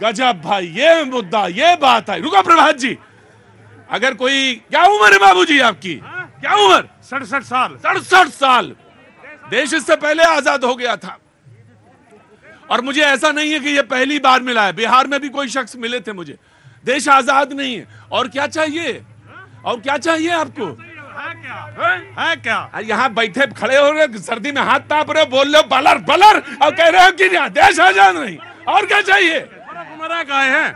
गजब भाई, ये मुद्दा, ये बात है। रुको प्रभात जी, अगर कोई, क्या उम्र है बाबूजी आपकी? क्या उम्र? 67 साल। 67 साल। देश इससे पहले आजाद हो गया था। और मुझे ऐसा नहीं है कि ये पहली बार मिला है, बिहार में भी कोई शख्स मिले थे मुझे। देश आजाद नहीं है। और क्या चाहिए? और क्या चाहिए आपको? है क्या? यहाँ बैठे खड़े हो रहे, सर्दी में हाथ ताप रहे हो, बोल रहे हो बलर बलर, और कह रहे हो कि देश आजाद नहीं। और क्या चाहिए? गए हैं।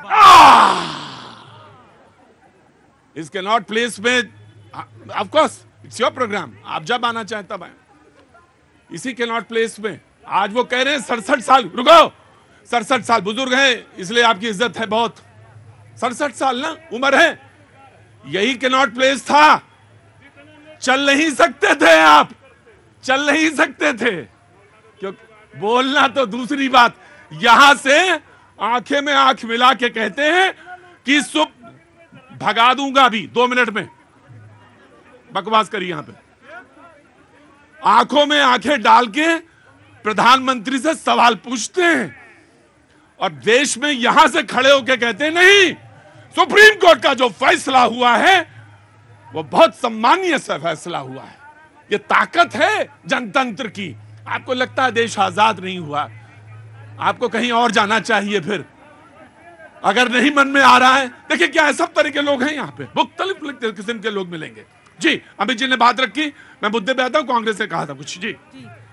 इस कैनॉट प्लेस में, of course it's your programme, आप जब आना चाहें तब आए। इसी कैनॉट प्लेस में आज वो कह रहे हैं 67 साल। रुको, 67 साल बुजुर्ग हैं, इसलिए आपकी इज्जत है बहुत। 67 साल ना उम्र है। यही कैनॉट प्लेस था। चल नहीं सकते थे आप, चल नहीं सकते थे। क्योंकि बोलना तो दूसरी बात, यहां से आंखें में आंख मिला के कहते हैं कि सुप भगा दूंगा अभी 2 मिनट में। बकवास करी यहां पे। आंखों में आंखें डाल के प्रधानमंत्री से सवाल पूछते हैं और देश में यहां से खड़े होकर कहते हैं नहीं, सुप्रीम कोर्ट का जो फैसला हुआ है वो बहुत सम्मानीय से फैसला हुआ है। ये ताकत है जनतंत्र की। आपको लगता है देश आजाद नहीं हुआ? आपको कहीं और जाना चाहिए फिर, अगर नहीं मन में आ रहा है। देखिए क्या है, सब तरह के लोग हैं यहाँ पे, मुख्तलिफ किस्म के लोग मिलेंगे। जी अमित जी ने बात रखी, मैं मुद्दे पे आता हूँ। कांग्रेस ने कहा था कुछ। जी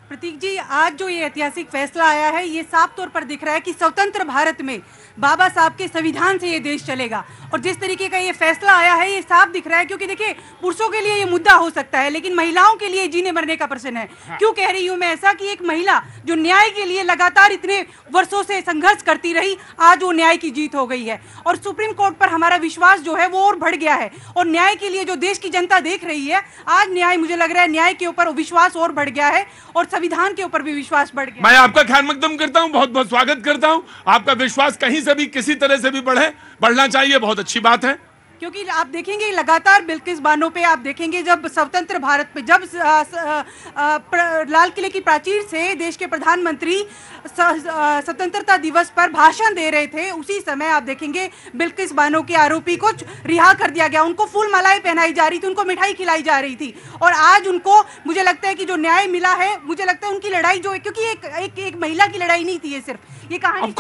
प्रतीक जी, आज जो ये ऐतिहासिक फैसला आया है, ये साफ तौर पर दिख रहा है कि स्वतंत्र भारत में बाबा साहब के संविधान से ये देश चलेगा। और जिस तरीके का ये फैसला आया है, ये साफ दिख रहा है, क्योंकि देखिए पुरुषों के लिए ये मुद्दा हो सकता है, लेकिन महिलाओं के लिए जीने मरने का प्रश्न है। क्यों कह रही हूँ मैं ऐसा? कि एक महिला जो न्याय के लिए लगातार इतने वर्षों से संघर्ष करती रही, आज वो न्याय की जीत हो गई है। और सुप्रीम कोर्ट पर हमारा विश्वास जो है वो और बढ़ गया है। और न्याय के लिए जो देश की जनता देख रही है, आज न्याय, मुझे लग रहा है न्याय के ऊपर विश्वास और बढ़ गया है और संविधान के ऊपर भी विश्वास बढ़ गया। मैं आपका ख्याल मकदम करता हूं, बहुत बहुत स्वागत करता हूं। आपका विश्वास कहीं से भी किसी तरह से भी बढ़ना चाहिए, बहुत अच्छी बात है। क्योंकि आप देखेंगे लगातार बिल्किस बानो पे, आप देखेंगे जब स्वतंत्र भारत में, जब लाल किले की प्राचीर से देश के प्रधानमंत्री स्वतंत्रता दिवस पर भाषण दे रहे थे, उसी समय आप देखेंगे बिल्किस बानो के आरोपी को रिहा कर दिया गया। उनको फूल मालाएं पहनाई जा रही थी, उनको मिठाई खिलाई जा रही थी। और आज उनको, मुझे लगता है कि जो न्याय मिला है, मुझे लगता है उनकी लड़ाई जो है, क्योंकि एक महिला की लड़ाई नहीं थी ये, सिर्फ ये कहानी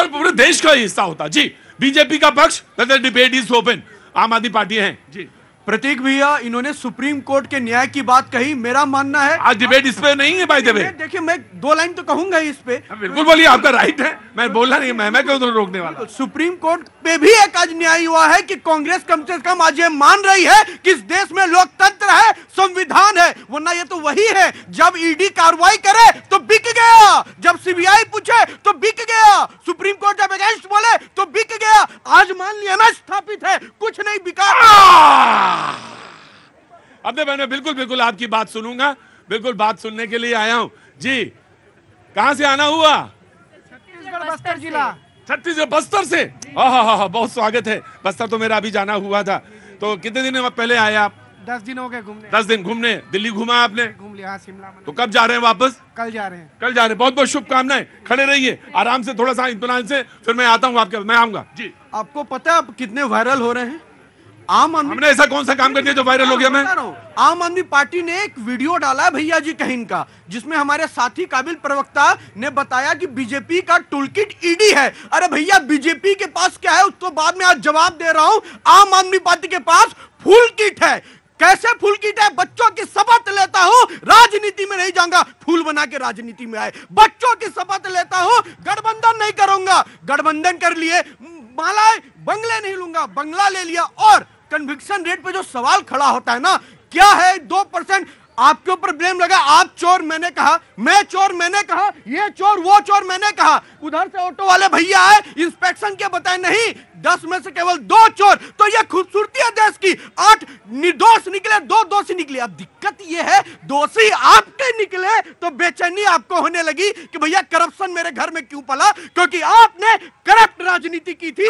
पूरे देश का हिस्सा होता। जी बीजेपी का पक्ष, डिबेट इज ओपन। आम आदमी पार्टी है। जी प्रतीक भैया, इन्होंने सुप्रीम कोर्ट के न्याय की बात कही। मेरा मानना है आज डिबेट इस पे नहीं है भाई। देखिए मैं 2 लाइन तो कहूंगा ही इस पे। बिल्कुल बोलिए, आपका राइट है, मैं बोलना नहीं, मैं क्यों तो रोकने वाला। सुप्रीम कोर्ट पे भी एक आज न्याय हुआ है कि कांग्रेस कम से कम आज ये मान रही है कि इस देश में लोकतंत्र है, संविधान है। वरना ये तो वही है, जब ईडी कार्रवाई करे तो बिक गया, जब सीबीआई पूछे तो बिक गया, सुप्रीम कोर्ट जब अगेंस्ट बोले तो बिक गया। आज मान लिया ना स्थापित है, कुछ नहीं बिका। अब मैं बिल्कुल आपकी बात सुनूंगा, बिल्कुल बात सुनने के लिए आया हूं। जी कहां से आना हुआ? छत्तीसगढ़ बस्तर जिला। छत्तीसगढ़ बस्तर से? हाँ, बहुत स्वागत है। बस्तर तो मेरा अभी जाना हुआ था। तो कितने दिन पहले आए आप? 10 दिन हो गए घूमने। 10 दिन घूमने? दिल्ली घूमा आपने? घूम लिया, शिमला। तो कब जा रहे हैं वापस? कल जा रहे हैं। कल जा रहे हैं। बहुत बहुत शुभकामनाएं। खड़े रहिए आराम से, थोड़ा सा इत्मीनान से, फिर मैं आता हूँ आपके, मैं आऊंगा। जी आपको पता है आप कितने वायरल हो रहे हैं? आम आदमी, हमने ऐसा कौन सा काम कर दिया जो वायरल हो गया? मैं आम आदमी पार्टी ने एक वीडियो डाला है भैया जी कहीं का, जिसमें हमारे साथी काबिल प्रवक्ता ने बताया कि बीजेपी का टूलकिट ईडी है। अरे भैया बीजेपी के पास क्या है उसको बाद में आज जवाब दे रहा हूं। आम आदमी पार्टी के पास फुल किट है। कैसे फुल किट है? बच्चों की शपथ लेता हूं, राजनीति में नहीं जाऊंगा, फूल बना के राजनीति में आए। बच्चों की शपथ लेता हूं, गठबंधन नहीं करूंगा, गठबंधन कर लिए, मालाएं, बंगले नहीं लूंगा, बंगला ले लिया। और कन्विक्शन रेट पे जो सवाल खड़ा होता है ना, क्या है 2% आपके ऊपर ब्लेम लगा, आप चोर मैंने कहा, मैं चोर मैंने कहा, ये चोर वो चोर मैंने कहा। उधर से ऑटो वाले भैया आए, इंस्पेक्शन के बताए नहीं, 10 में से केवल 2 चोर। तो ये खूबसूरती है देश की। 8 निर्दोष निकले, 2 दोषी निकले। अब दिक्कत ये है, दोषी आपके निकले तो बेचैनी आपको होने लगी कि भैया करप्शन मेरे घर में क्यों पला, क्योंकि आपने करप्ट राजनीति की थी।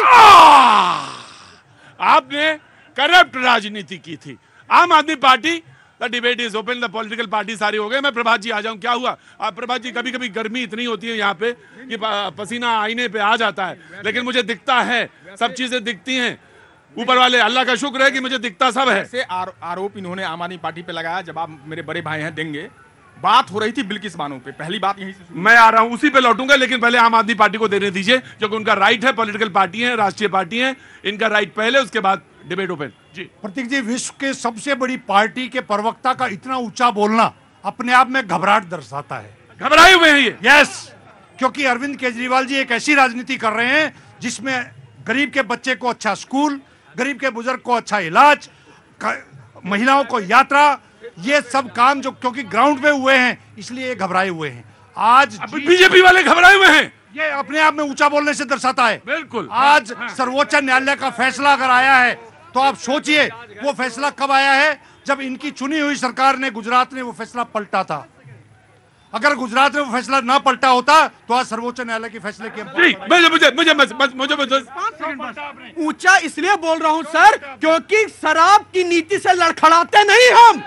आपने करप्ट राजनीति की थी। आम आदमी party the debate is open, the political party सारी हो गए। मैं प्रभात जी आ जाऊं, क्या हुआ? प्रभात जी, कभी कभी गर्मी इतनी होती है यहाँ पे कि पसीना आईने पे आ जाता है, लेकिन मुझे दिखता है, सब चीजें दिखती हैं। ऊपर वाले अल्लाह का शुक्र है कि मुझे दिखता सब है। ऐसे आरोप इन्होंने आम आदमी पार्टी पे लगाया, जवाब मेरे बड़े भाई हैं देंगे। बात हो रही थी बिल्किस बानो पे, पहली बात यहीं से मैं आ रहा हूं, उसी पे लौटूंगा, लेकिन पहले आम आदमी पार्टी को देने दीजिए, क्योंकि उनका राइट है। पॉलिटिकल पार्टी है, राष्ट्रीय पार्टी है, इनका राइट पहले, उसके बाद डिबेट ओपन। जी प्रतीक जी, विश्व के सबसे बड़ी पार्टी के प्रवक्ता का इतना ऊंचा बोलना अपने आप में घबराहट दर्शाता है। घबराए हुए हैं ये। यस, क्योंकि अरविंद केजरीवाल जी एक ऐसी राजनीति कर रहे हैं जिसमें गरीब के बच्चे को अच्छा स्कूल, गरीब के बुजुर्ग को अच्छा इलाज, महिलाओं को यात्रा, ये सब काम जो क्योंकि ग्राउंड पे हुए हैं, इसलिए ये घबराए हुए हैं। आज बीजेपी वाले घबराए हुए हैं, ये अपने आप में ऊंचा बोलने से दर्शाता है। बिल्कुल। आज सर्वोच्च न्यायालय का फैसला अगर आया है तो आप सोचिए वो फैसला कब आया है, जब इनकी चुनी हुई सरकार ने, गुजरात ने वो फैसला पलटा था। अगर गुजरात में वो फैसला ना पलटा होता तो आज सर्वोच्च न्यायालय के फैसले की ऊंचा इसलिए बोल रहा हूं सर, क्योंकि शराब की नीति से लड़खड़ाते नहीं हम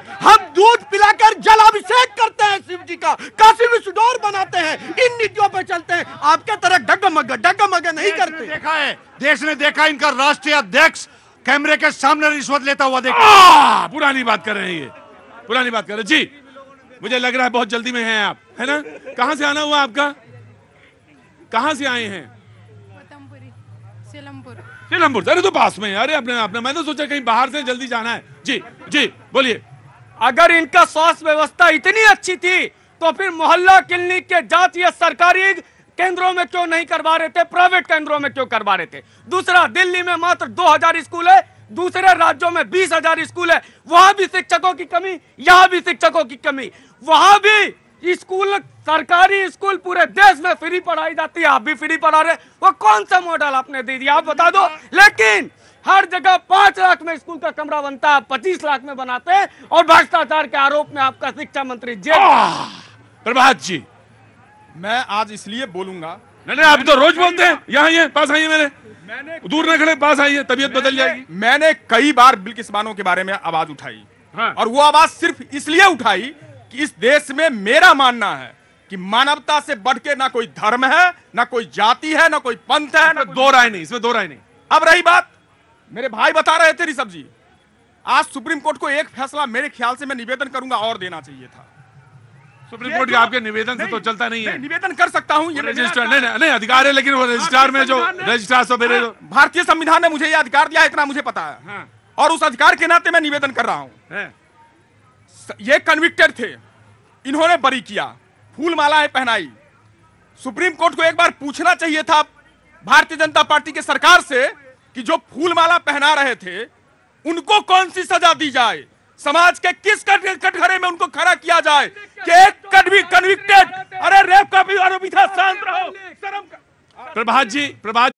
दूध पिलाकर जलाभिषेक करते हैं शिव जी का, काशी विश्वडोर बनाते हैं, इन नीतियों पर चलते हैं। आपके तरह डगमग नहीं करते। देखा है, देश ने देखा इनका राष्ट्रीय अध्यक्ष कैमरे के सामने रिश्वत लेता हुआ देखा। पुरानी बात कर रहे हैं, ये पुरानी बात कर रहे हैं। जी मुझे लग रहा है बहुत जल्दी में हैं आप, है ना? कहां से आना हुआ आपका? कहां से आए हैं? सीलमपुर। अरे तो पास में, अरे अपने मैं तो सोचा कहीं बाहर से जल्दी जाना है। जी जी बोलिए। अगर इनका स्वास्थ्य व्यवस्था इतनी अच्छी थी तो फिर मोहल्ला क्लिनिक के जांच या सरकारी केंद्रों में क्यों नहीं करवा रहे थे, प्राइवेट केंद्रों में क्यों करवा रहे थे? दूसरा, दिल्ली में मात्र 2000 स्कूल है, दूसरे राज्यों में 20,000 स्कूल है, वहां भी शिक्षकों की कमी, यहां भी शिक्षकों की कमी। वहां भी स्कूल, सरकारी स्कूल पूरे देश में फ्री पढ़ाई जाती है, आप भी फ्री पढ़ा रहे। वो कौन सा मॉडल आपने दे दिया, आप बता दो। लेकिन हर जगह 5 लाख में स्कूल का कमरा बनता है, 25 लाख में बनाते हैं, और भ्रष्टाचार के आरोप में आपका शिक्षा मंत्री जेल। प्रभात जी, मैं आज इसलिए बोलूंगा। नहीं आप तो रोज बोलते हैं। यहाँ आइए, पास आइए, मैंने दूर न खड़े, पास आइए, तबीयत बदल जाएगी। मैंने कई बार बिल्किस बानो के बारे में आवाज उठाई, हाँ। और वो आवाज सिर्फ इसलिए उठाई कि इस देश में मेरा मानना है कि मानवता से बढ़ के ना कोई धर्म है, ना कोई जाति है, ना कोई पंथ है, ना दो राय नहीं, इसमें दो राय नहीं। अब रही बात, मेरे भाई बता रहे थे ऋषभ जी, आज सुप्रीम कोर्ट को एक फैसला मेरे ख्याल से मैं निवेदन करूंगा और देना चाहिए था। सुप्रीम कोर्ट के आपके निवेदन से तो चलता नहीं है। निवेदन कर सकता हूं, ये रजिस्ट्रार नहीं अधिकार है, लेकिन वो रजिस्ट्रार में जो रजिस्ट्रार सब मेरे भारतीय संविधान ने मुझे ये अधिकार दिया, इतना मुझे पता है। हाँ। और उस अधिकार के नाते मैं निवेदन कर रहा हूं। ये कन्विक्टेड थे, इन्होंने बरी किया, फूल मालाएं पहनाई। सुप्रीम कोर्ट को एक बार पूछना चाहिए था भारतीय जनता पार्टी की सरकार से कि जो फूल माला पहना रहे थे उनको कौन सी सजा दी जाए, समाज के किस कटघरे में उनको खड़ा किया जाए कि एक कन्विक्टेड, अरे रेप का भी आरोपी था, शांत रहो, शर्म। प्रभात जी, प्रभात